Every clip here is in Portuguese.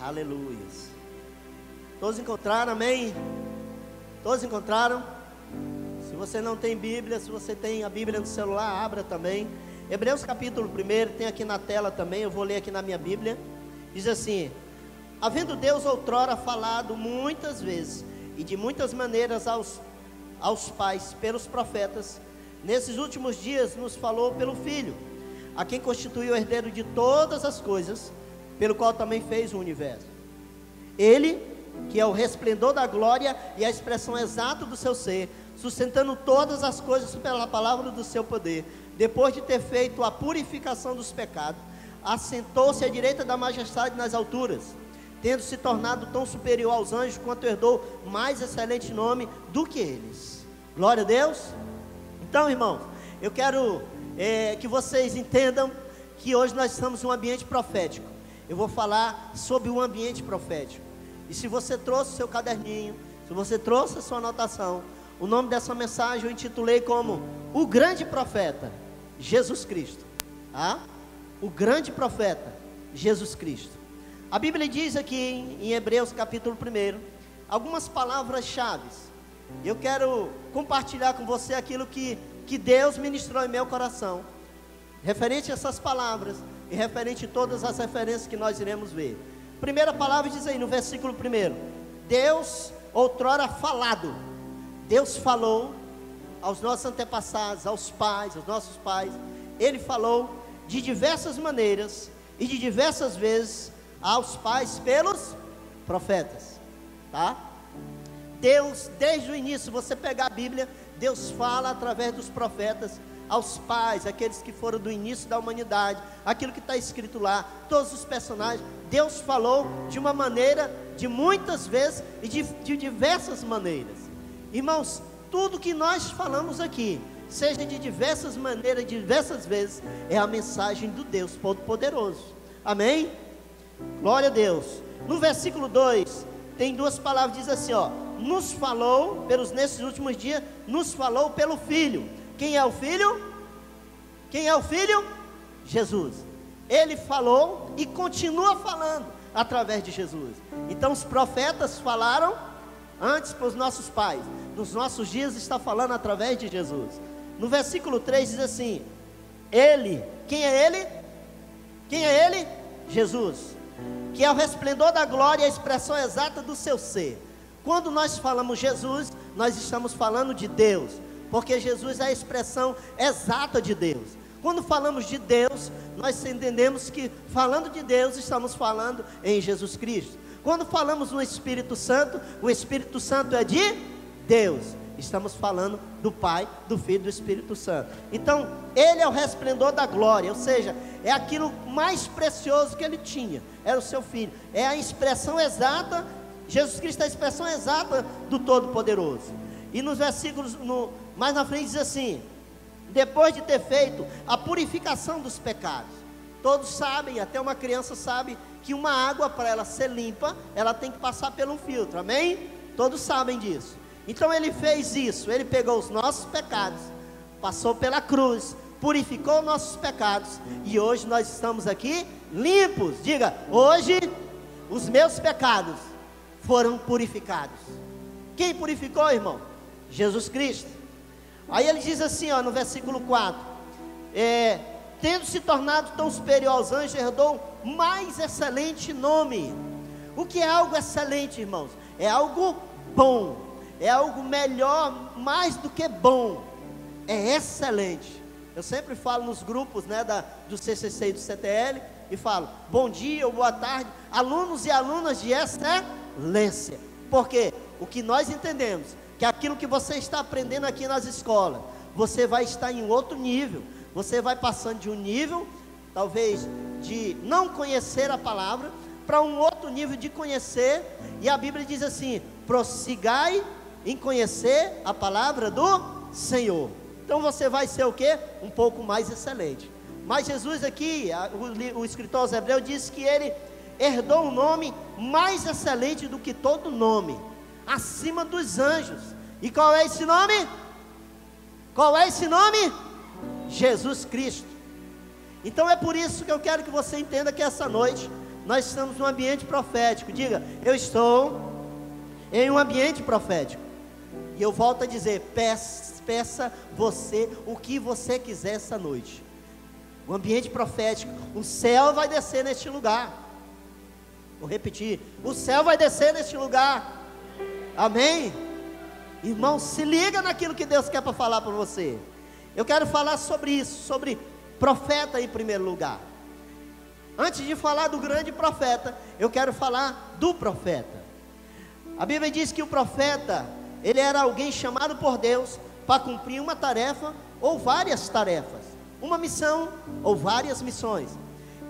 Aleluias. Todos encontraram, amém? Todos encontraram? Se você não tem Bíblia, se você tem a Bíblia no celular, abra também. Hebreus capítulo 1, tem aqui na tela também, eu vou ler aqui na minha Bíblia. Diz assim: havendo Deus outrora falado muitas vezes e de muitas maneiras aos pais pelos profetas, nesses últimos dias nos falou pelo Filho, a quem constituiu o herdeiro de todas as coisas, pelo qual também fez o universo. Ele, que é o resplendor da glória e a expressão exata do seu ser, sustentando todas as coisas pela palavra do seu poder, depois de ter feito a purificação dos pecados, assentou-se à direita da majestade nas alturas, tendo se tornado tão superior aos anjos, quanto herdou mais excelente nome do que eles. Glória a Deus. Então, irmãos, eu quero que vocês entendam que hoje nós estamos em um ambiente profético. Eu vou falar sobre o ambiente profético. E se você trouxe o seu caderninho, se você trouxe a sua anotação, o nome dessa mensagem eu intitulei como O Grande Profeta, Jesus Cristo. Tá? O Grande Profeta, Jesus Cristo. A Bíblia diz aqui em Hebreus capítulo 1, algumas palavras-chave. Eu quero compartilhar com você aquilo que Deus ministrou em meu coração, referente a essas palavras, e referente a todas as referências que nós iremos ver. Primeira palavra diz aí no versículo 1: Deus outrora falado. Deus falou aos nossos antepassados, aos pais, aos nossos pais. Ele falou de diversas maneiras e de diversas vezes aos pais pelos profetas, tá? Deus, desde o início, você pegar a Bíblia, Deus fala através dos profetas aos pais, aqueles que foram do início da humanidade, aquilo que está escrito lá, todos os personagens. Deus falou de uma maneira, de muitas vezes e de diversas maneiras. Irmãos, tudo que nós falamos aqui, seja de diversas maneiras, diversas vezes, é a mensagem do Deus Todo-Poderoso. Amém? Glória a Deus. No versículo 2, tem duas palavras, diz assim, ó: nos falou, nesses últimos dias, nos falou pelo Filho. Quem é o Filho? Quem é o Filho? Jesus. Ele falou e continua falando através de Jesus. Então os profetas falaram antes para os nossos pais, nos nossos dias está falando através de Jesus. No versículo 3 diz assim: Ele, quem é Ele? Quem é Ele? Jesus, que é o resplendor da glória e a expressão exata do seu ser. Quando nós falamos Jesus, nós estamos falando de Deus, porque Jesus é a expressão exata de Deus. Quando falamos de Deus, nós entendemos que falando de Deus, estamos falando em Jesus Cristo. Quando falamos no Espírito Santo, o Espírito Santo é de Deus. Estamos falando do Pai, do Filho e do Espírito Santo. Então, Ele é o resplendor da glória, ou seja, é aquilo mais precioso que Ele tinha, era o seu Filho. É a expressão exata, Jesus Cristo é a expressão exata do Todo-Poderoso. E nos versículos, mais na frente diz assim: depois de ter feito a purificação dos pecados. Todos sabem, até uma criança sabe, que uma água, para ela ser limpa, ela tem que passar por um filtro, amém? Todos sabem disso. Então Ele fez isso, Ele pegou os nossos pecados, passou pela cruz, purificou nossos pecados, e hoje nós estamos aqui limpos. Diga: hoje os meus pecados foram purificados. Quem purificou, irmão? Jesus Cristo. Aí ele diz assim, ó, no versículo 4: tendo se tornado tão superior aos anjos, herdou mais excelente nome. O que é algo excelente, irmãos? É algo bom, é algo melhor, mais do que bom, é excelente. Eu sempre falo nos grupos, né, do CCC e do CTL, e falo: bom dia ou boa tarde, alunos e alunas de excelência. Porque o que nós entendemos, que aquilo que você está aprendendo aqui nas escolas, você vai estar em outro nível, você vai passando de um nível, talvez, de não conhecer a palavra, para um outro nível de conhecer, e a Bíblia diz assim: prossigai em conhecer a palavra do Senhor. Então você vai ser o quê? Um pouco mais excelente. Mas Jesus aqui, o escritor aos Hebreus diz que Ele herdou um nome mais excelente do que todo nome, acima dos anjos. E qual é esse nome? Qual é esse nome? Jesus Cristo. Então é por isso que eu quero que você entenda que essa noite nós estamos num ambiente profético. Diga, eu estou em um ambiente profético. E eu volto a dizer, peça você o que você quiser essa noite. O ambiente profético, o céu vai descer neste lugar. Vou repetir, o céu vai descer neste lugar. Amém? Irmão, se liga naquilo que Deus quer para falar para você. Eu quero falar sobre isso, sobre profeta em primeiro lugar. Antes de falar do grande profeta, eu quero falar do profeta. A Bíblia diz que o profeta, ele era alguém chamado por Deus para cumprir uma tarefa ou várias tarefas, uma missão ou várias missões.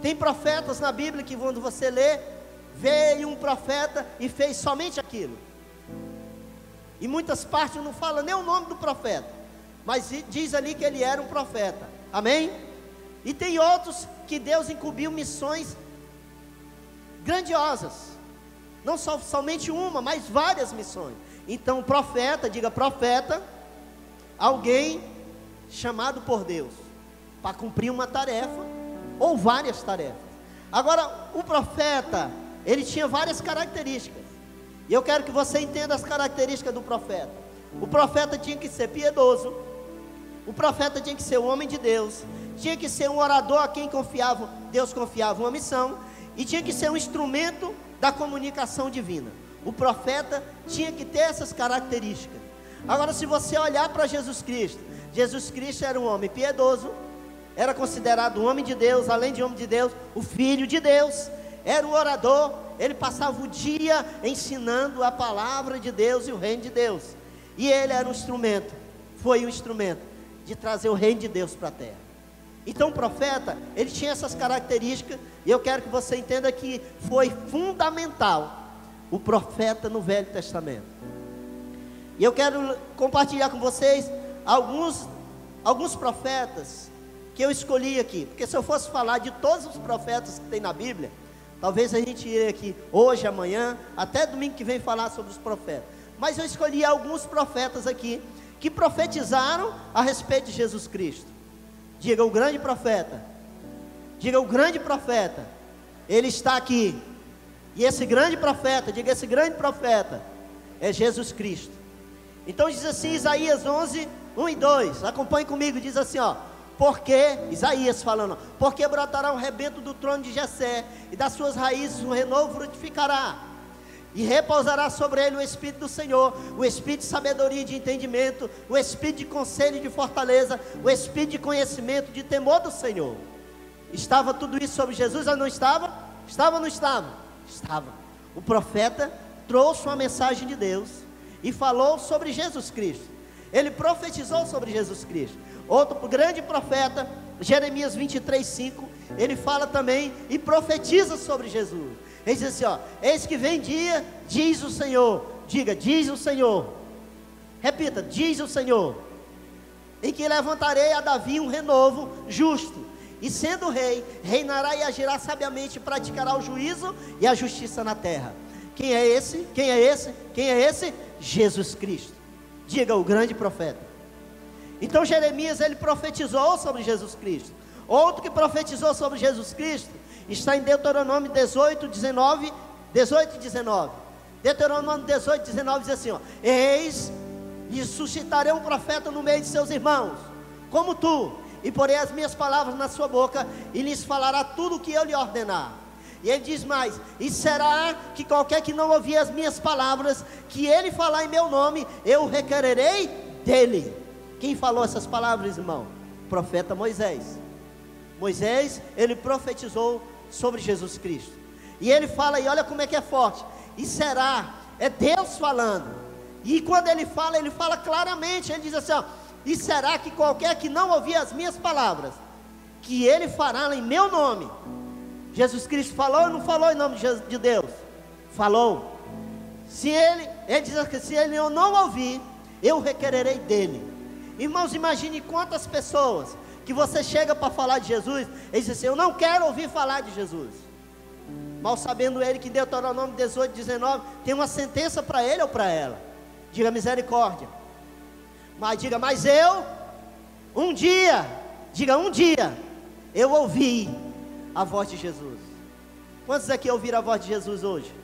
Tem profetas na Bíblia que quando você lê, veio um profeta e fez somente aquilo. Em muitas partes não fala nem o nome do profeta, mas diz ali que ele era um profeta. Amém? E tem outros que Deus incumbiu missões grandiosas, não somente uma, mas várias missões. Então profeta, diga profeta, alguém chamado por Deus para cumprir uma tarefa ou várias tarefas. Agora o profeta, ele tinha várias características, e eu quero que você entenda as características do profeta. O profeta tinha que ser piedoso, o profeta tinha que ser um homem de Deus, tinha que ser um orador a quem Deus confiava uma missão, e tinha que ser um instrumento da comunicação divina. O profeta tinha que ter essas características. Agora, se você olhar para Jesus Cristo era um homem piedoso, era considerado um homem de Deus, além de homem de Deus, o filho de Deus, era um orador, ele passava o dia ensinando a palavra de Deus e o reino de Deus, e ele era um instrumento, foi um instrumento de trazer o reino de Deus para a terra. Então o profeta, ele tinha essas características, e eu quero que você entenda que foi fundamental o profeta no Velho Testamento. E eu quero compartilhar com vocês alguns profetas que eu escolhi aqui, porque se eu fosse falar de todos os profetas que tem na Bíblia, talvez a gente iria aqui hoje, amanhã, até domingo que vem falar sobre os profetas. Mas eu escolhi alguns profetas aqui que profetizaram a respeito de Jesus Cristo. Diga o grande profeta. Diga o grande profeta. Ele está aqui. E esse grande profeta, diga esse grande profeta, é Jesus Cristo. Então diz assim, Isaías 11, 1 e 2. Acompanhe comigo, diz assim, ó. Porque, Isaías falando, porque brotará um rebento do trono de Jessé, e das suas raízes o renovo frutificará, e repousará sobre ele o Espírito do Senhor, o Espírito de sabedoria e de entendimento, o Espírito de conselho e de fortaleza, o Espírito de conhecimento, de temor do Senhor. Estava tudo isso sobre Jesus ou não estava? Estava ou não estava? Estava. O profeta trouxe uma mensagem de Deus e falou sobre Jesus Cristo. Ele profetizou sobre Jesus Cristo. Outro grande profeta, Jeremias 23, 5, ele fala também e profetiza sobre Jesus. Ele diz assim, ó, eis que vem dia, diz o Senhor. Diga, diz o Senhor. Repita, diz o Senhor, em que levantarei a Davi um renovo justo, e sendo rei, reinará e agirá sabiamente, praticará o juízo e a justiça na terra. Quem é esse? Quem é esse? Quem é esse? Jesus Cristo. Diga, o grande profeta. Então Jeremias, ele profetizou sobre Jesus Cristo. Outro que profetizou sobre Jesus Cristo está em Deuteronômio 18, 19. Deuteronômio 18, 19 diz assim, ó, eis, e suscitarei um profeta no meio de seus irmãos, como tu, e porei as minhas palavras na sua boca, e lhes falará tudo o que eu lhe ordenar. E ele diz mais, e será que qualquer que não ouvir as minhas palavras, que ele falar em meu nome, eu requererei dele. Quem falou essas palavras, irmão? O profeta Moisés. Moisés, ele profetizou sobre Jesus Cristo. E ele fala, e olha como é que é forte. E será, é Deus falando. E quando ele fala claramente, ele diz assim, ó, e será que qualquer que não ouvir as minhas palavras, que ele fará em meu nome. Jesus Cristo falou ou não falou em nome de Deus? Falou. Se ele diz que se ele não ouvir, eu requererei dele. Irmãos, imagine quantas pessoas que você chega para falar de Jesus, ele diz assim, eu não quero ouvir falar de Jesus. Mal sabendo ele que Deuteronômio 18, 19, tem uma sentença para ele ou para ela. Diga misericórdia. Mas diga, mas eu, um dia, eu ouvi a voz de Jesus. Quantos aqui ouviram a voz de Jesus hoje?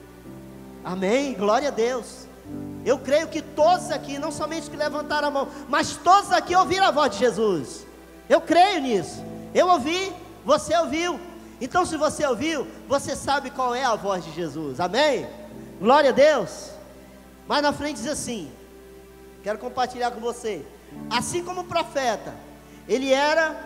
Amém, glória a Deus. Eu creio que todos aqui, não somente que levantaram a mão, mas todos aqui ouviram a voz de Jesus. Eu creio nisso. Eu ouvi, você ouviu. Então se você ouviu, você sabe qual é a voz de Jesus. Amém? Glória a Deus. Mais na frente diz assim, quero compartilhar com você. Assim como o profeta, ele era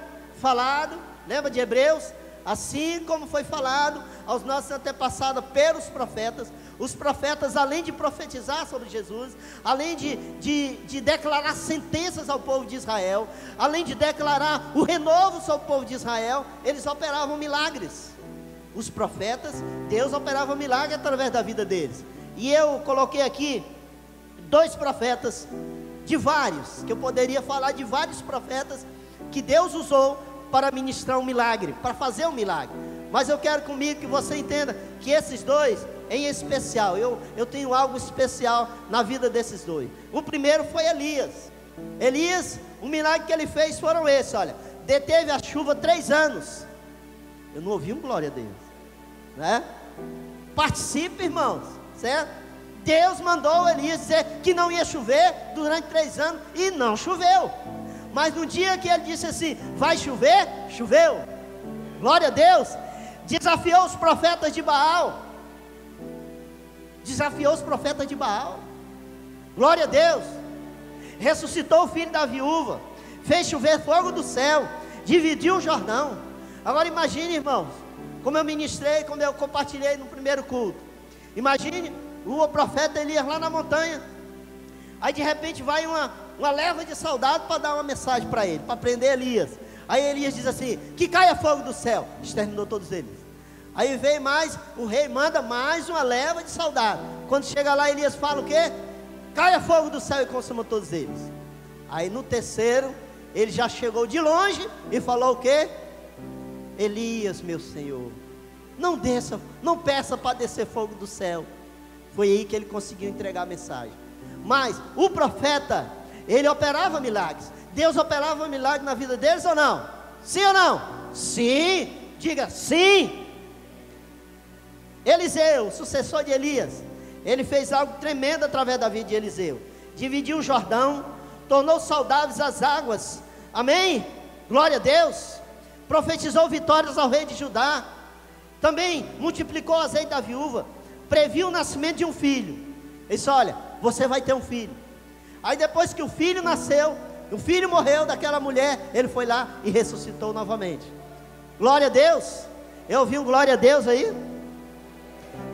falado, lembra de Hebreus? Assim como foi falado aos nossos antepassados pelos profetas, os profetas, além de profetizar sobre Jesus, além de declarar sentenças ao povo de Israel, além de declarar o renovo sobre o povo de Israel, eles operavam milagres. Os profetas, Deus operava milagre através da vida deles. E eu coloquei aqui 2 profetas, de vários, que eu poderia falar de vários profetas que Deus usou para ministrar um milagre, para fazer um milagre. Mas eu quero comigo que você entenda que esses 2, em especial, eu tenho algo especial na vida desses 2. O primeiro foi Elias. Elias, o milagre que ele fez foram esses, olha, deteve a chuva 3 anos. Eu não ouvi um glória a Deus, né? Participe, irmãos, certo? Deus mandou Elias dizer que não ia chover durante 3 anos, e não choveu. Mas no dia que ele disse assim, vai chover, choveu. Glória a Deus. Desafiou os profetas de Baal. Desafiou os profetas de Baal. Glória a Deus. Ressuscitou o filho da viúva. Fez chover fogo do céu. Dividiu o Jordão. Agora imagine, irmãos, como eu ministrei, como eu compartilhei no primeiro culto. Imagine o profeta Elias lá na montanha. Aí de repente vai uma leva de soldados para dar uma mensagem para ele, para prender Elias. Aí Elias diz assim, que caia fogo do céu. Exterminou todos eles. Aí vem mais, o rei manda mais uma leva de soldados. Quando chega lá, Elias fala o quê? Caia fogo do céu e consuma todos eles. Aí no terceiro, ele já chegou de longe e falou o quê? Elias, meu senhor, não desça, não peça para descer fogo do céu. Foi aí que ele conseguiu entregar a mensagem. Mas o profeta, ele operava milagres. Deus operava milagres na vida deles ou não? Sim ou não? Sim, diga sim. Eliseu, sucessor de Elias, ele fez algo tremendo através da vida de Eliseu. Dividiu o Jordão, tornou saudáveis as águas. Amém? Glória a Deus. Profetizou vitórias ao rei de Judá. Também multiplicou o azeite da viúva. Previu o nascimento de um filho. Ele disse, olha, você vai ter um filho. Aí depois que o filho nasceu, o filho morreu daquela mulher, ele foi lá e ressuscitou novamente. Glória a Deus. Eu ouvi um glória a Deus aí.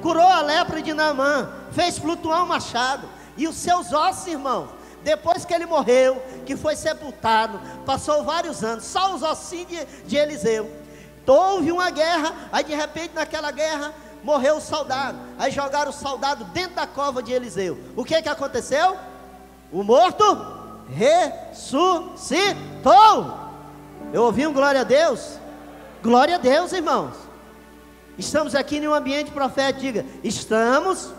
Curou a lepra de Naamã, fez flutuar um machado. E os seus ossos, irmãos, depois que ele morreu, que foi sepultado, passou vários anos, só os ossinhos de Eliseu. Houve uma guerra, aí de repente naquela guerra morreu o soldado. Aí jogaram o soldado dentro da cova de Eliseu. O que aconteceu? O morto ressuscitou. Eu ouvi um glória a Deus. Glória a Deus, irmãos. Estamos aqui em um ambiente profético. Diga estamos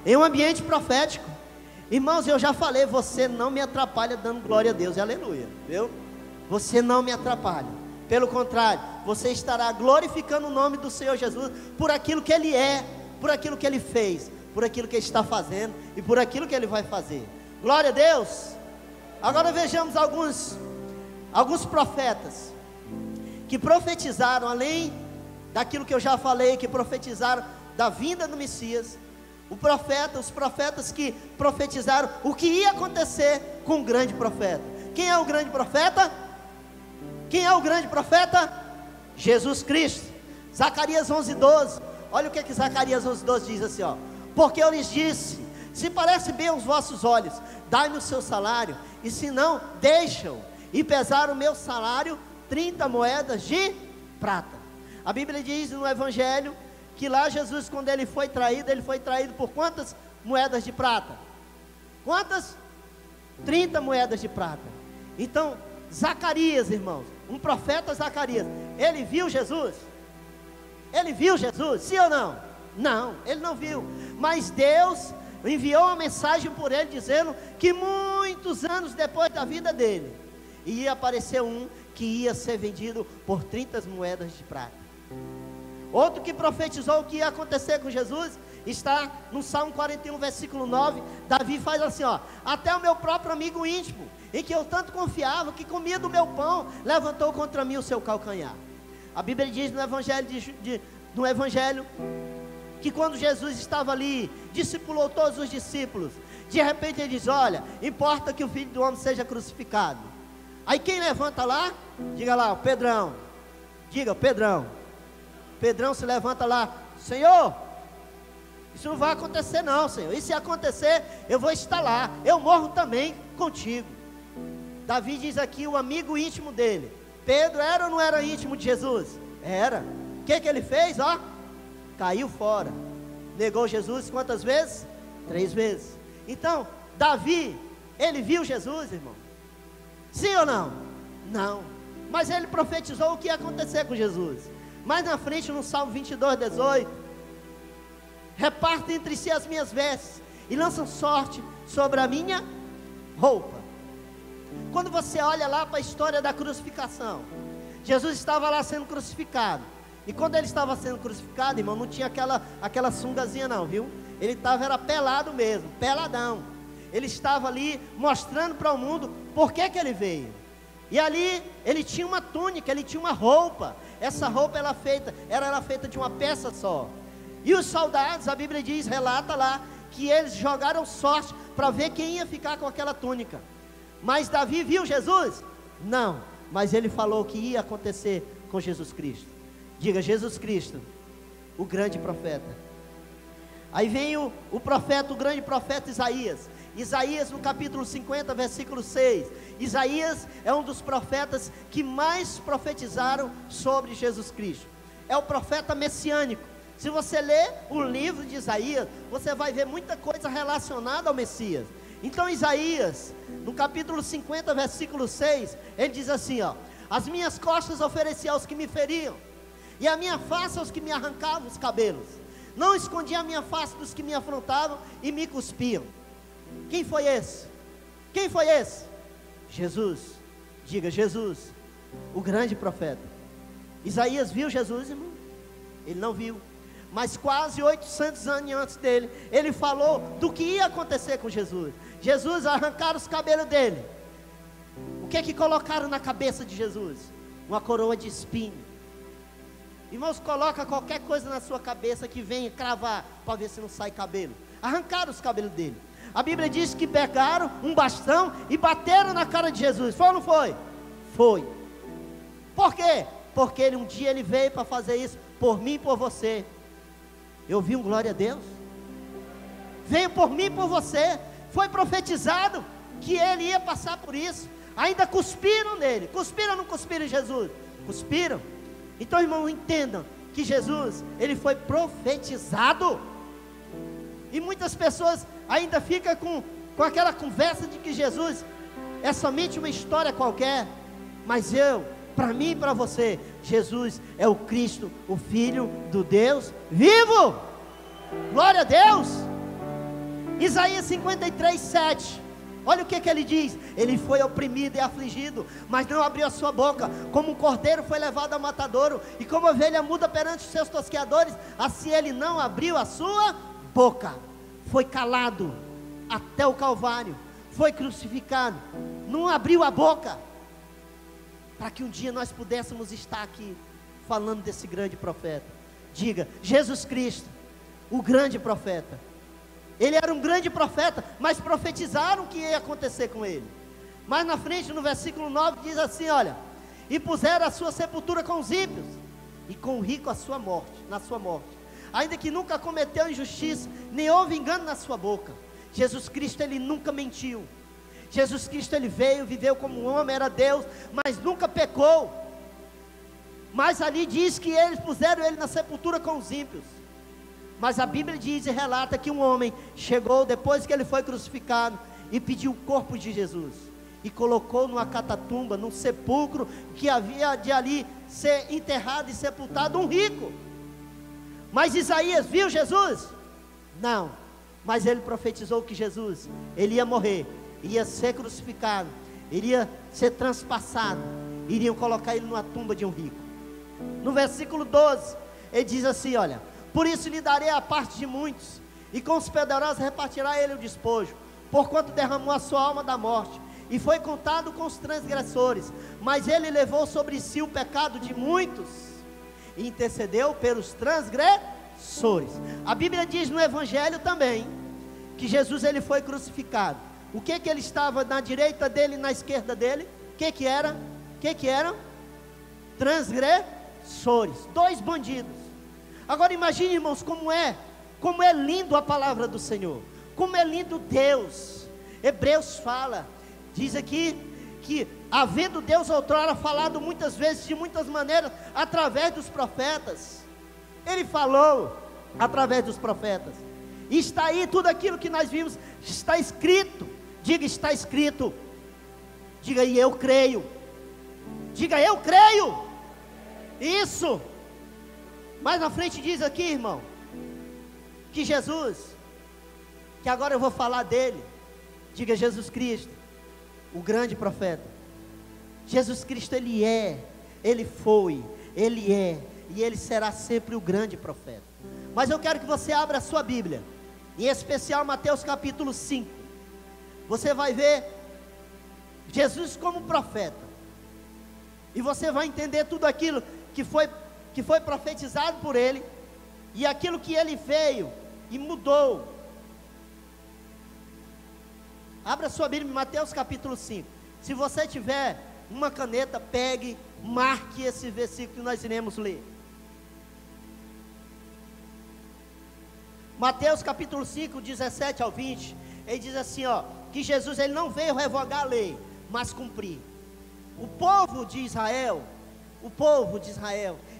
em um ambiente profético. Irmãos, eu já falei, você não me atrapalha dando glória a Deus e aleluia, viu? Você não me atrapalha. Pelo contrário, você estará glorificando o nome do Senhor Jesus por aquilo que Ele é, por aquilo que Ele fez, por aquilo que Ele está fazendo e por aquilo que Ele vai fazer. Glória a Deus. Agora vejamos alguns profetas que profetizaram, além daquilo que eu já falei, que profetizaram da vinda do Messias. Os profetas que profetizaram o que ia acontecer com o grande profeta. Quem é o grande profeta? Quem é o grande profeta? Jesus Cristo. Zacarias 11:12. Olha o que Zacarias 11:12 diz assim, ó. Porque eu lhes disse, se parece bem aos vossos olhos, dai-me o seu salário, e se não, deixam, e pesaram o meu salário 30 moedas de prata. A Bíblia diz no Evangelho, que lá Jesus, quando ele foi traído por quantas moedas de prata? Quantas? 30 moedas de prata. Então, Zacarias, irmãos, um profeta Zacarias, ele viu Jesus? Ele viu Jesus, sim ou não? Não, ele não viu, mas Deus enviou uma mensagem por ele, dizendo que muitos anos depois da vida dele, ia aparecer um que ia ser vendido por 30 moedas de prata. Outro que profetizou o que ia acontecer com Jesus está no Salmo 41, versículo 9. Davi faz assim, ó: até o meu próprio amigo íntimo, em que eu tanto confiava, que comia do meu pão, levantou contra mim o seu calcanhar. A Bíblia diz no Evangelho que quando Jesus estava ali, discipulou todos os discípulos, de repente ele diz: olha, importa que o Filho do Homem seja crucificado. Aí quem levanta lá? Diga lá, o Pedrão. Diga, Pedrão. Pedrão se levanta lá: Senhor, isso não vai acontecer não, Senhor. E se acontecer, eu vou estar lá, eu morro também contigo. Davi diz aqui o amigo íntimo dele. Pedro era ou não era íntimo de Jesus? Era. O que ele fez? Ó, caiu fora. Negou Jesus quantas vezes? 3 vezes. Então, Davi, ele viu Jesus, irmão? Sim ou não? Não. Mas ele profetizou o que ia acontecer com Jesus. Mais na frente, no Salmo 22, 18: repartem entre si as minhas vestes e lançam sorte sobre a minha roupa. Quando você olha lá para a história da crucificação, Jesus estava lá sendo crucificado. E quando ele estava sendo crucificado, irmão, não tinha aquela sungazinha não, viu? Ele era pelado mesmo, peladão. Ele estava ali mostrando para o mundo por que ele veio. E ali ele tinha uma túnica, ele tinha uma roupa. Essa roupa era feita de uma peça só. E os soldados, a Bíblia diz, relata lá, que eles jogaram sorte para ver quem ia ficar com aquela túnica. Mas Davi viu Jesus? Não, mas ele falou o que ia acontecer com Jesus Cristo. Diga, Jesus Cristo, o grande profeta. Aí vem o grande profeta Isaías. Isaías no capítulo 50, versículo 6. Isaías é um dos profetas que mais profetizaram sobre Jesus Cristo. É o profeta messiânico. Se você ler o livro de Isaías, você vai ver muita coisa relacionada ao Messias. Então Isaías, no capítulo 50, versículo 6, ele diz assim, ó: as minhas costas ofereci aos que me feriam, e a minha face aos que me arrancavam os cabelos. Não escondi a minha face dos que me afrontavam e me cuspiam. Quem foi esse? Quem foi esse? Jesus. Diga, Jesus, o grande profeta. Isaías viu Jesus, irmão? Ele não viu. Mas quase 800 anos antes dele, ele falou do que ia acontecer com Jesus. Jesus, arrancaram os cabelos dele. O que colocaram na cabeça de Jesus? Uma coroa de espinho. Irmãos, coloca qualquer coisa na sua cabeça que venha cravar, para ver se não sai cabelo. Arrancaram os cabelos dele. A Bíblia diz que pegaram um bastão e bateram na cara de Jesus. Foi ou não foi? Foi. Por quê? Porque um dia ele veio para fazer isso por mim e por você. Eu vi um glória a Deus. Veio por mim e por você. Foi profetizado que ele ia passar por isso. Ainda cuspiram nele. Cuspiram ou não cuspiram em Jesus? Cuspiram. Então, irmão, entendam que Jesus, ele foi profetizado. E muitas pessoas ainda ficam com aquela conversa de que Jesus é somente uma história qualquer. Mas para mim e para você, Jesus é o Cristo, o Filho do Deus vivo. Glória a Deus. Isaías 53, 7. Olha o que ele diz: ele foi oprimido e afligido, mas não abriu a sua boca. Como um cordeiro foi levado ao matadouro, e como ovelha muda perante os seus tosqueadores, assim ele não abriu a sua boca. Foi calado até o Calvário, foi crucificado, não abriu a boca, para que um dia nós pudéssemos estar aqui falando desse grande profeta. Diga, Jesus Cristo, o grande profeta. Ele era um grande profeta, mas profetizaram o que ia acontecer com ele. Mais na frente, no versículo 9, diz assim, olha: e puseram a sua sepultura com os ímpios, e com o rico a sua morte, na sua morte, ainda que nunca cometeu injustiça, nem houve engano na sua boca. Jesus Cristo, ele nunca mentiu. Jesus Cristo, ele veio, viveu como um homem, era Deus, mas nunca pecou. Mas ali diz que eles puseram ele na sepultura com os ímpios. Mas a Bíblia diz e relata que um homem chegou depois que ele foi crucificado e pediu o corpo de Jesus e colocou numa catatumba, num sepulcro que havia de ali ser enterrado e sepultado um rico. Mas Isaías viu Jesus? Não. Mas ele profetizou que Jesus, ele ia morrer, iria ser crucificado, iria ser transpassado, iriam colocar ele numa tumba de um rico. No versículo 12, ele diz assim, olha: por isso lhe darei a parte de muitos, e com os poderosos repartirá ele o despojo, porquanto derramou a sua alma da morte, e foi contado com os transgressores, mas ele levou sobre si o pecado de muitos, e intercedeu pelos transgressores. A Bíblia diz no Evangelho também, que Jesus ele foi crucificado. O que ele estava na direita dele e na esquerda dele? O que era? Transgressores, dois bandidos. Agora imagine, irmãos, como é lindo a palavra do Senhor, como é lindo Deus. Hebreus fala, diz aqui, que havendo Deus outrora falado muitas vezes, de muitas maneiras, através dos profetas, Ele falou através dos profetas, e está aí tudo aquilo que nós vimos, está escrito. Diga: está escrito. Diga: e eu creio. Diga: eu creio. Isso. Mais na frente diz aqui, irmão, que Jesus, que agora eu vou falar dele. Diga: Jesus Cristo, o grande profeta. Jesus Cristo, Ele é, Ele foi, Ele é, e Ele será sempre o grande profeta. Mas eu quero que você abra a sua Bíblia, em especial Mateus capítulo 5. Você vai ver Jesus como profeta, e você vai entender tudo aquilo que foi profetizado por Ele, e aquilo que Ele veio e mudou. Abra sua Bíblia em Mateus capítulo 5. Se você tiver uma caneta, pegue, marque esse versículo que nós iremos ler. Mateus capítulo 5, 17 ao 20, ele diz assim, ó, que Jesus ele não veio revogar a lei, mas cumprir. O povo de Israel,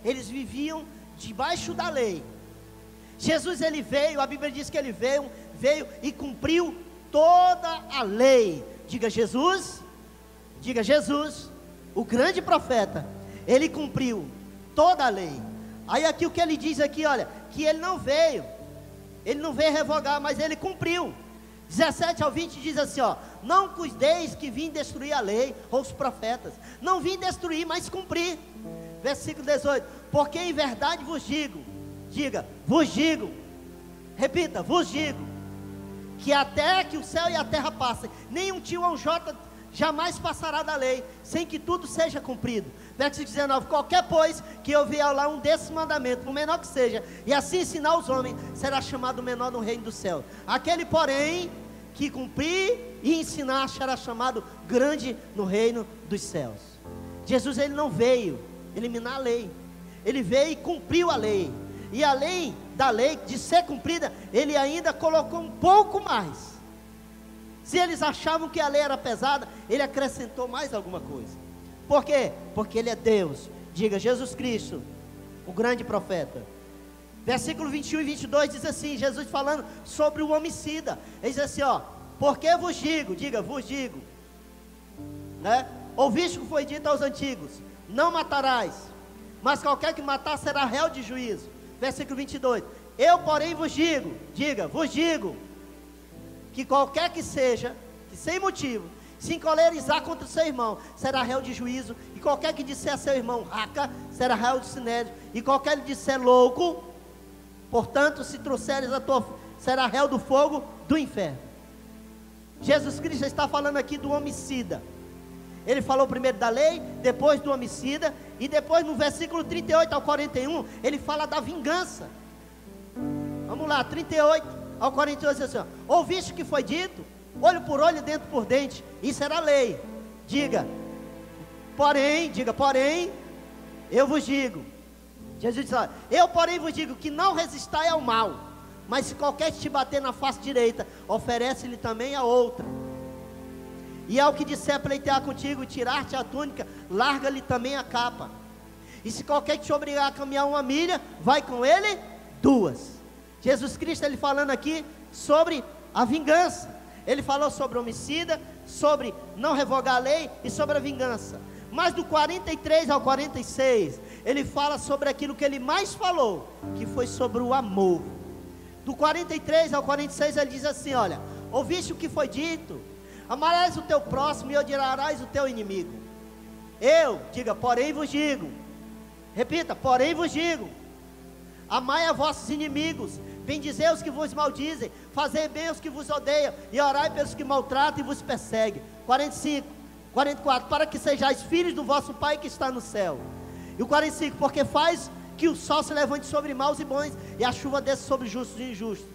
eles viviam debaixo da lei. Jesus ele veio, a Bíblia diz que ele veio e cumpriu toda a lei. Diga Jesus, o grande profeta, ele cumpriu toda a lei. Aí aqui o que ele diz aqui, olha, que ele não veio revogar, mas ele cumpriu. 17 ao 20 diz assim, ó: não cuideis que vim destruir a lei ou os profetas. Não vim destruir, mas cumprir. Versículo 18: porque em verdade vos digo, diga, vos digo, repita, vos digo, que até que o céu e a terra passem, nenhum tio ou um jota jamais passará da lei, sem que tudo seja cumprido. Versículo 19: qualquer pois que eu violar um desses mandamentos, por menor que seja, e assim ensinar os homens, será chamado menor no reino do céu. Aquele porém que cumprir e ensinar, será chamado grande no reino dos céus. Jesus ele não veio eliminar a lei, ele veio e cumpriu a lei. E além da lei de ser cumprida, ele ainda colocou um pouco mais. Se eles achavam que a lei era pesada, ele acrescentou mais alguma coisa. Por quê? Porque ele é Deus. Diga: Jesus Cristo, o grande profeta. Versículo 21 e 22 diz assim, Jesus falando sobre o homicida. Ele diz assim, ó: porque vos digo, diga, vos digo, né? Ouviste o que foi dito aos antigos: não matarás, mas qualquer que matar será réu de juízo. Versículo 22: eu porém vos digo, diga, vos digo, que qualquer que seja, que sem motivo se encolerizar contra o seu irmão, será réu de juízo. E qualquer que disser a seu irmão raca, será réu de sinédrio. E qualquer que disser louco, portanto, se trouxeres a tua, será réu do fogo do inferno. Jesus Cristo está falando aqui do homicida. Ele falou primeiro da lei, depois do homicida, e depois no versículo 38 ao 41, ele fala da vingança. Vamos lá, 38 ao 42 diz assim, ó: ouviste o que foi dito? Olho por olho, dente por dente. Isso era a lei. Diga, porém, eu vos digo. Jesus disse, eu porém vos digo que não resistai ao mal, mas se qualquer te bater na face direita, oferece-lhe também a outra. E ao que disser pleitear contigo e tirar-te a túnica, larga-lhe também a capa. E se qualquer te obrigar a caminhar 1 milha, vai com ele 2. Jesus Cristo, ele falando aqui sobre a vingança. Ele falou sobre o homicida, sobre não revogar a lei e sobre a vingança. Mas do 43 ao 46, ele fala sobre aquilo que ele mais falou, que foi sobre o amor. Do 43 ao 46 ele diz assim, olha: ouviste o que foi dito? Amarás o teu próximo e odiarás o teu inimigo. Eu, diga, porém vos digo. Repita, porém vos digo. amai a vossos inimigos, bendizei os que vos maldizem, fazei bem os que vos odeiam, e orai pelos que maltratam e vos perseguem. 45, 44, para que sejais filhos do vosso Pai que está no céu. E o 45, porque faz que o sol se levante sobre maus e bons, e a chuva desça sobre justos e injustos.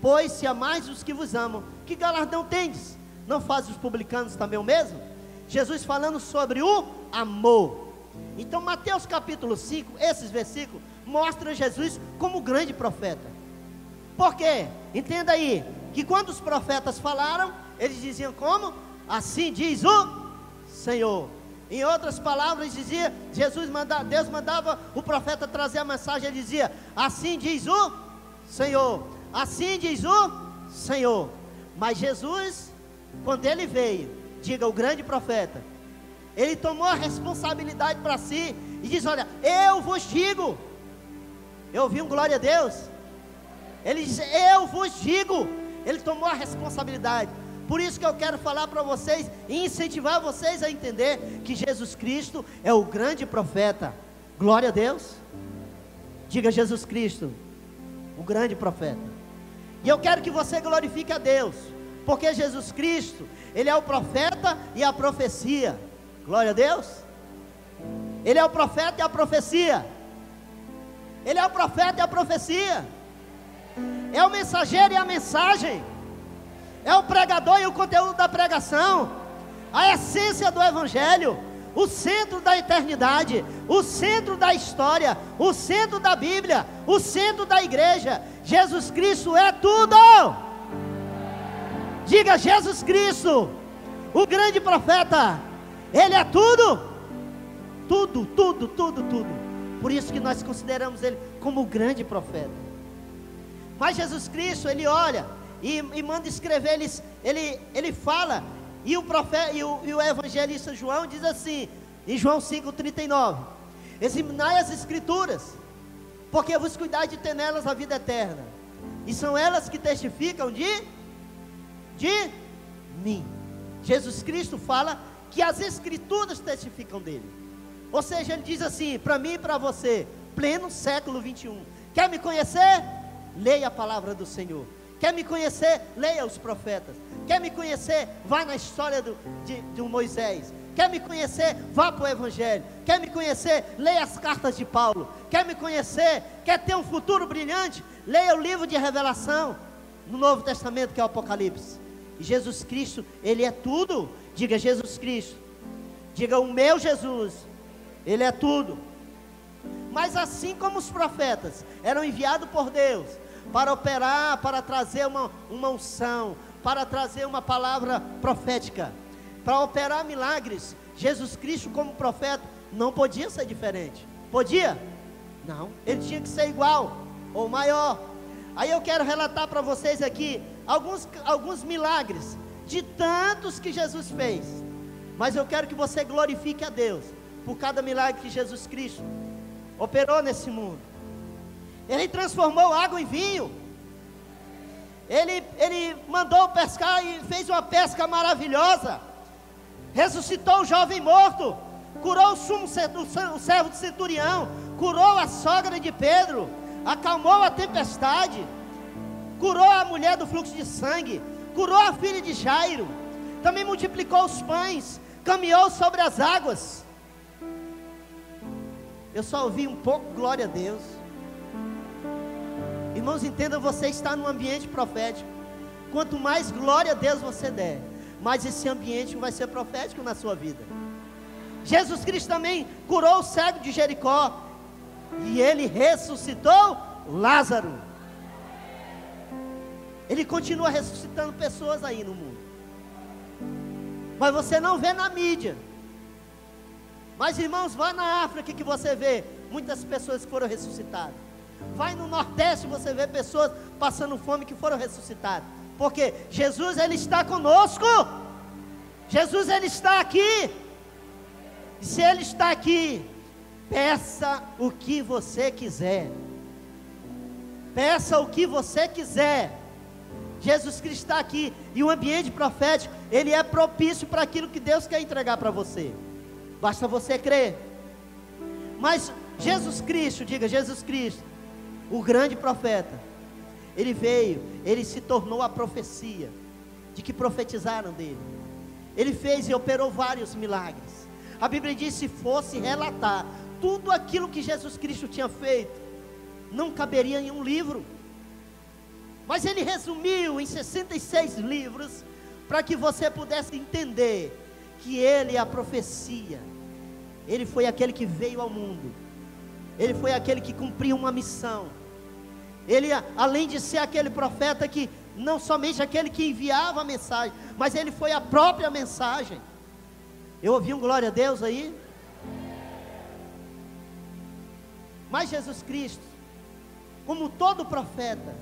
Pois se amais os que vos amam, que galardão tendes? Não fazem os publicanos também o mesmo? Jesus falando sobre o amor. Então Mateus capítulo 5, esses versículos mostram Jesus como grande profeta. Por quê? Entenda aí, que quando os profetas falaram, eles diziam como? Assim diz o Senhor. Em outras palavras, dizia, Deus mandava o profeta trazer a mensagem, ele dizia, assim diz o Senhor, assim diz o Senhor. Mas Jesus, quando ele veio, diga, o grande profeta, ele tomou a responsabilidade para si, e diz, olha, eu vos digo, eu ouvi um glória a Deus, ele diz, eu vos digo, ele tomou a responsabilidade. Por isso que eu quero falar para vocês e incentivar vocês a entender que Jesus Cristo é o grande profeta. Glória a Deus. Diga, Jesus Cristo, o grande profeta. E eu quero que você glorifique a Deus, porque Jesus Cristo, ele é o profeta e a profecia. Glória a Deus. Ele é o profeta e a profecia. Ele é o profeta e a profecia. É o mensageiro e a mensagem. É o pregador e o conteúdo da pregação, a essência do Evangelho, o centro da eternidade, o centro da história, o centro da Bíblia, o centro da igreja. Jesus Cristo é tudo. Diga, Jesus Cristo, o grande profeta, ele é tudo, tudo, tudo, tudo, tudo. Por isso que nós consideramos ele como o grande profeta. Mas Jesus Cristo, ele olha e manda escrever, ele fala, e o profeta, e o evangelista João diz assim, em João 5,39, examinai as escrituras, porque vos cuidai de ter nelas a vida eterna, e são elas que testificam de mim. Jesus Cristo fala que as escrituras testificam dele, ou seja, ele diz assim, para mim e para você, pleno século 21, quer me conhecer? Leia a palavra do Senhor. Quer me conhecer? Leia os profetas. Quer me conhecer? Vá na história de Moisés. Quer me conhecer? Vá para o Evangelho. Quer me conhecer? Leia as cartas de Paulo. Quer me conhecer? Quer ter um futuro brilhante? Leia o livro de Revelação no Novo Testamento, que é o Apocalipse. E Jesus Cristo, ele é tudo. Diga, Jesus Cristo. Diga, o meu Jesus, ele é tudo. Mas assim como os profetas eram enviados por Deus para operar, para trazer uma unção, para trazer uma palavra profética, para operar milagres, Jesus Cristo como profeta não podia ser diferente. Podia? Não, ele tinha que ser igual ou maior. Aí eu quero relatar para vocês aqui alguns milagres de tantos que Jesus fez, mas eu quero que você glorifique a Deus por cada milagre que Jesus Cristo operou nesse mundo. Ele transformou água em vinho. Ele mandou pescar e fez uma pesca maravilhosa. Ressuscitou o jovem morto. Curou o servo de centurião. Curou a sogra de Pedro. Acalmou a tempestade. Curou a mulher do fluxo de sangue. Curou a filha de Jairo. Também multiplicou os pães. Caminhou sobre as águas. Eu só ouvi um pouco, glória a Deus. Irmãos, entenda, você está num ambiente profético. Quanto mais glória a Deus você der, mais esse ambiente vai ser profético na sua vida. Jesus Cristo também curou o cego de Jericó. E ele ressuscitou Lázaro. Ele continua ressuscitando pessoas aí no mundo. Mas você não vê na mídia. Mas irmãos, vá na África que você vê muitas pessoas que foram ressuscitadas. Vai no Nordeste, você vê pessoas passando fome que foram ressuscitadas. Porque Jesus, ele está conosco. Jesus, ele está aqui. E se ele está aqui, peça o que você quiser. Peça o que você quiser. Jesus Cristo está aqui. E o ambiente profético, ele é propício para aquilo que Deus quer entregar para você. Basta você crer. Mas Jesus Cristo, diga, Jesus Cristo, o grande profeta, ele veio, ele se tornou a profecia de que profetizaram dele. Ele fez e operou vários milagres. A Bíblia diz: se fosse relatar tudo aquilo que Jesus Cristo tinha feito, não caberia em um livro. Mas ele resumiu em 66 livros, para que você pudesse entender que ele é a profecia. Ele foi aquele que veio ao mundo, ele foi aquele que cumpriu uma missão. Ele, além de ser aquele profeta que, não somente aquele que enviava a mensagem, mas ele foi a própria mensagem. Eu ouvi um glória a Deus aí? Mas Jesus Cristo, como todo profeta,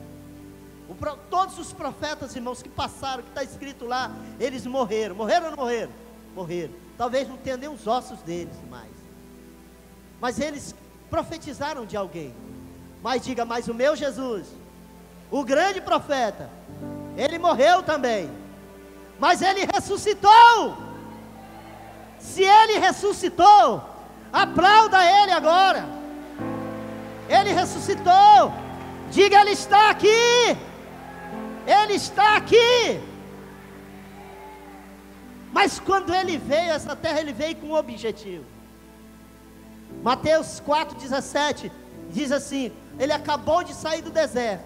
todos os profetas, irmãos, que passaram, que está escrito lá, eles morreram. Morreram ou não morreram? Morreram. Talvez não tenha nem os ossos deles mais, mas eles profetizaram de alguém. Mas diga: mas o meu Jesus, o grande profeta, ele morreu também, mas ele ressuscitou. Se ele ressuscitou, aplauda ele agora. Ele ressuscitou. Diga: ele está aqui. Ele está aqui. Mas quando ele veio a essa terra, ele veio com um objetivo. Mateus 4,17 diz assim: ele acabou de sair do deserto,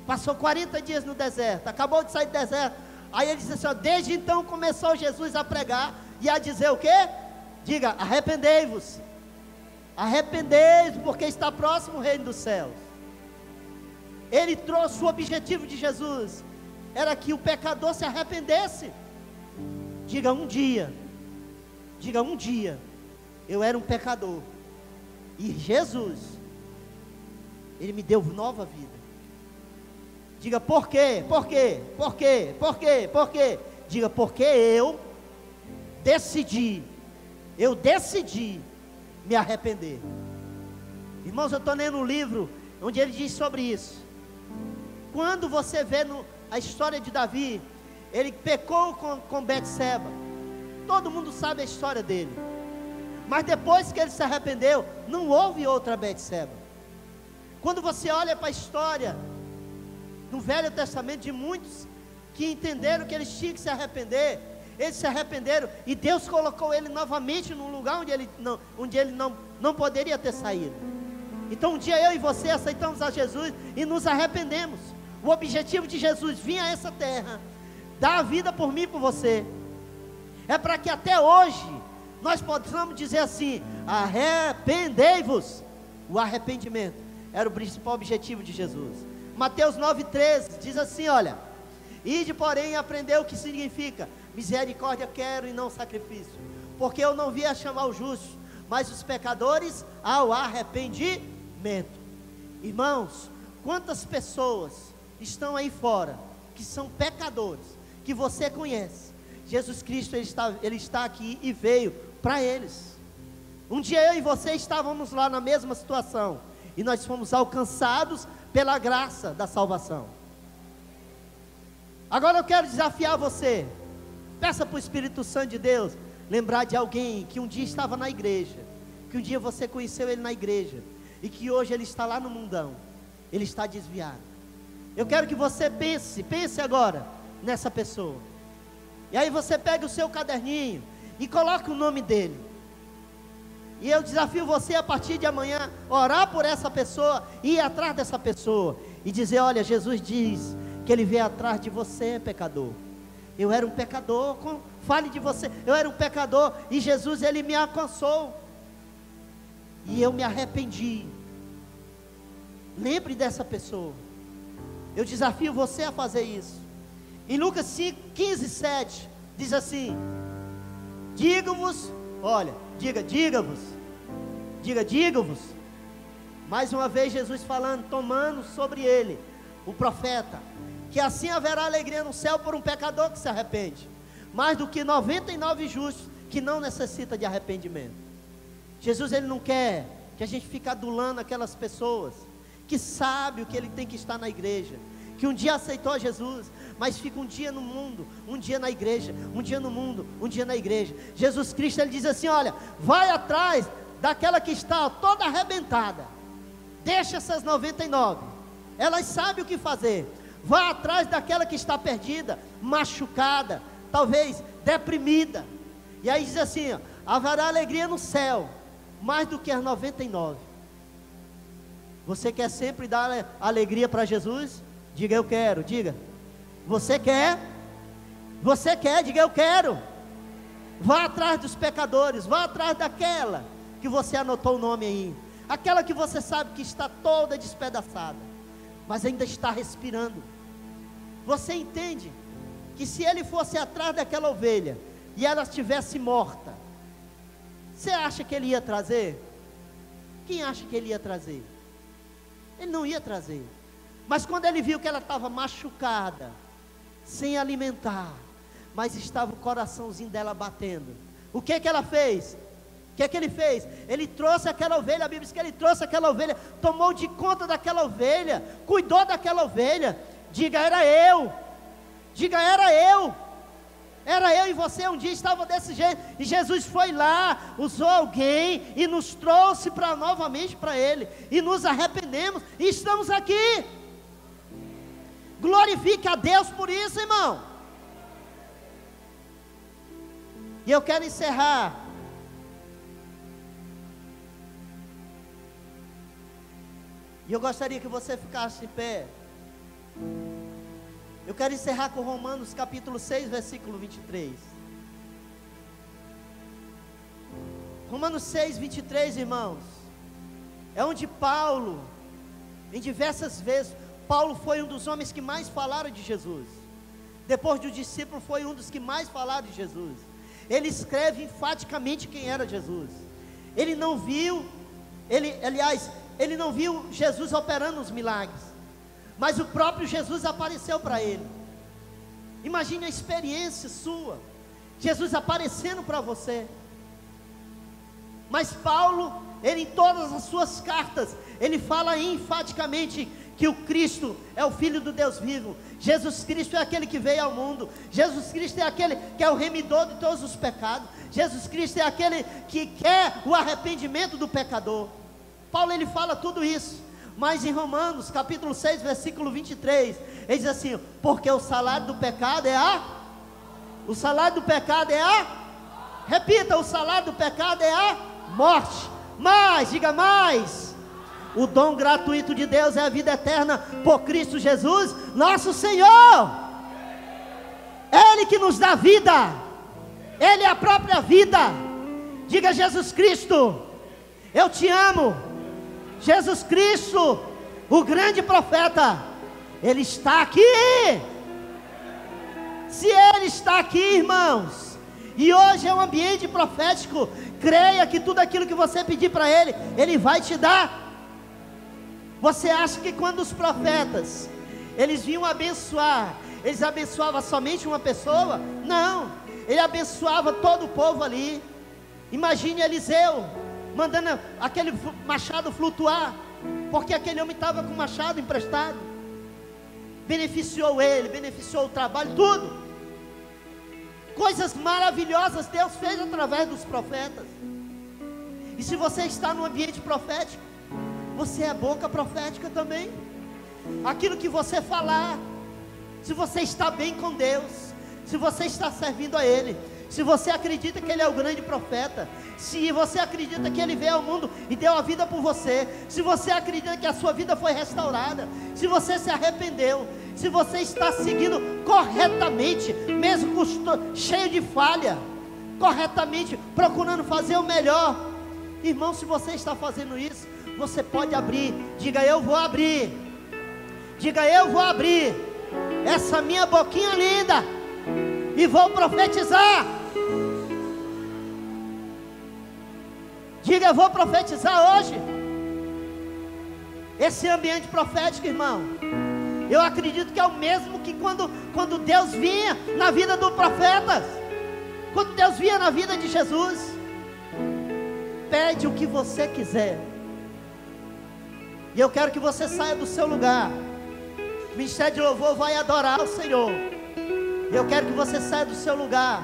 passou 40 dias no deserto, acabou de sair do deserto. Aí ele diz assim: ó, desde então começou Jesus a pregar e a dizer o quê? Diga: arrependei-vos, arrependei-vos, porque está próximo o reino dos céus. Ele trouxe o objetivo de Jesus, era que o pecador se arrependesse. Diga: um dia, diga: um dia eu era um pecador, e Jesus, ele me deu nova vida. Diga: por quê? Por quê? Por quê? Por quê? Por quê? Diga: porque eu decidi me arrepender. Irmãos, eu estou lendo um livro onde ele diz sobre isso. Quando você vê a história de Davi, ele pecou com Betseba. Todo mundo sabe a história dele. Mas depois que ele se arrependeu, não houve outra Betseba. Quando você olha para a história no Velho Testamento de muitos que entenderam que eles tinham que se arrepender, eles se arrependeram e Deus colocou ele novamente num lugar onde ele não poderia ter saído. Então um dia eu e você aceitamos a Jesus e nos arrependemos. O objetivo de Jesus vir a essa terra, dar a vida por mim e por você, é para que até hoje nós possamos dizer assim: arrependei-vos. O arrependimento era o principal objetivo de Jesus. Mateus 9,13 diz assim: olha, ide porém e aprendeu o que significa: misericórdia quero e não sacrifício, porque eu não vim a chamar os justos, mas os pecadores ao arrependimento. Irmãos, quantas pessoas estão aí fora que são pecadores, que você conhece? Jesus Cristo, ele está aqui e veio para eles. Um dia eu e você estávamos lá na mesma situação, e nós fomos alcançados pela graça da salvação. Agora eu quero desafiar você. Peça para o Espírito Santo de Deus lembrar de alguém que um dia estava na igreja, que um dia você conheceu ele na igreja, e que hoje ele está lá no mundão, ele está desviado. Eu quero que você pense agora nessa pessoa. E aí você pega o seu caderninho e coloca o nome dele. E eu desafio você a partir de amanhã, orar por essa pessoa, ir atrás dessa pessoa e dizer: olha, Jesus diz que ele veio atrás de você, pecador. Eu era um pecador, fale de você, eu era um pecador e Jesus, ele me alcançou e eu me arrependi. Lembre dessa pessoa. Eu desafio você a fazer isso. Em Lucas 15:7 diz assim: digo-vos, olha, diga-vos. Mais uma vez Jesus falando, tomando sobre ele, o profeta, que assim haverá alegria no céu por um pecador que se arrepende, mais do que 99 justos que não necessitam de arrependimento. Jesus, ele não quer que a gente fique adulando aquelas pessoas que sabe o que ele tem que estar na igreja, que um dia aceitou Jesus, mas fica um dia no mundo, um dia na igreja, um dia no mundo, um dia na igreja. Jesus Cristo, ele diz assim: olha, vai atrás daquela que está toda arrebentada, Deixa essas 99. Elas sabem o que fazer. Vá atrás daquela que está perdida, machucada, talvez deprimida. E aí diz assim, ó, haverá alegria no céu, mais do que as 99. Você quer sempre dar alegria para Jesus? Diga eu quero, diga. Você quer? Você quer, diga eu quero. Vá atrás dos pecadores, vá atrás daquela que você anotou o nome aí. Aquela que você sabe que está toda despedaçada, mas ainda está respirando. Você entende que se ele fosse atrás daquela ovelha e ela estivesse morta, você acha que ele ia trazer? Quem acha que ele ia trazer? Ele não ia trazer. Mas quando ele viu que ela estava machucada, sem alimentar, mas estava o coraçãozinho dela batendo, o que ela fez? O que ele fez? Ele trouxe aquela ovelha, a Bíblia diz que ele trouxe aquela ovelha, tomou de conta daquela ovelha, cuidou daquela ovelha. Diga, era eu. Diga, era eu. Era eu e você um dia estava desse jeito, e Jesus foi lá, usou alguém e nos trouxe novamente para Ele, e nos arrependemos, e estamos aqui. Glorifique a Deus por isso, irmão. E eu quero encerrar. E eu gostaria que você ficasse em pé. Eu quero encerrar com Romanos capítulo 6, versículo 23. Romanos 6, 23, irmãos. É onde Paulo, em diversas vezes, Paulo foi um dos homens que mais falaram de Jesus. Depois do discípulo, foi um dos que mais falaram de Jesus. Ele escreve enfaticamente quem era Jesus. Ele não viu, ele não viu Jesus operando os milagres, mas o próprio Jesus apareceu para ele. Imagine a experiência sua, Jesus aparecendo para você. Mas Paulo, ele em todas as suas cartas, ele fala enfaticamente que o Cristo é o Filho do Deus vivo. Jesus Cristo é aquele que veio ao mundo. Jesus Cristo é aquele que é o remidor de todos os pecados. Jesus Cristo é aquele que quer o arrependimento do pecador. Paulo, ele fala tudo isso. Mas em Romanos capítulo 6, versículo 23, ele diz assim: porque o salário do pecado é o salário do pecado é repita, o salário do pecado é a morte. Mas, diga mais, o dom gratuito de Deus é a vida eterna por Cristo Jesus, nosso Senhor. Ele que nos dá vida, Ele é a própria vida. Diga, Jesus Cristo, eu te amo. Jesus Cristo, o grande profeta, Ele está aqui. Se Ele está aqui, irmãos, e hoje é um ambiente profético, creia que tudo aquilo que você pedir para Ele, Ele vai te dar. Você acha que quando os profetas, eles vinham abençoar, eles abençoavam somente uma pessoa? Não, Ele abençoava todo o povo ali. Imagine Eliseu mandando aquele machado flutuar, porque aquele homem estava com o machado emprestado. Beneficiou ele, beneficiou o trabalho, tudo. Coisas maravilhosas Deus fez através dos profetas. E se você está no ambiente profético, você é boca profética também. Aquilo que você falar, se você está bem com Deus, se você está servindo a Ele, se você acredita que Ele é o grande profeta, se você acredita que Ele veio ao mundo e deu a vida por você, se você acredita que a sua vida foi restaurada, se você se arrependeu, se você está seguindo corretamente, mesmo cheio de falha, corretamente, procurando fazer o melhor, irmão, se você está fazendo isso, você pode abrir. Diga, eu vou abrir. Diga, eu vou abrir essa minha boquinha linda e vou profetizar. Diga, eu vou profetizar hoje. Esse ambiente profético, irmão, eu acredito que é o mesmo que quando Deus vinha na vida do profeta, quando Deus vinha na vida de Jesus. Pede o que você quiser, e eu quero que você saia do seu lugar. O Ministério de Louvor vai adorar o Senhor. Eu quero que você saia do seu lugar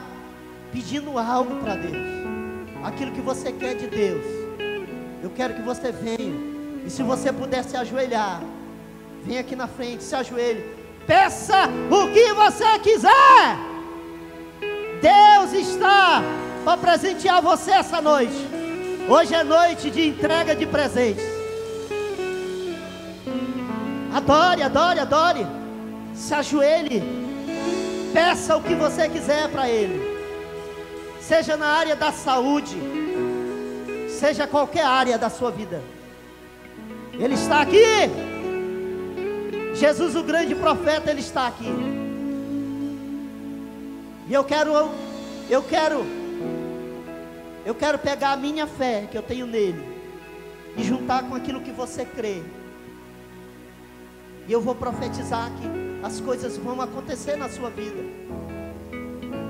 pedindo algo para Deus, aquilo que você quer de Deus. Eu quero que você venha E se você puder se ajoelhar, vem aqui na frente, se ajoelhe. Peça o que você quiser. Deus está para presentear você essa noite. Hoje é noite de entrega de presentes. Adore, adore, adore. Se ajoelhe. Peça o que você quiser para Ele. Seja na área da saúde, seja qualquer área da sua vida. Ele está aqui. Jesus, o grande profeta, Ele está aqui. E eu quero pegar a minha fé que eu tenho nele e juntar com aquilo que você crê. E eu vou profetizar que as coisas vão acontecer na sua vida.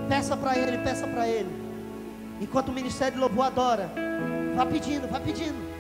Peça para Ele, peça para Ele. Enquanto o Ministério de Louvor adora, vá pedindo, vá pedindo.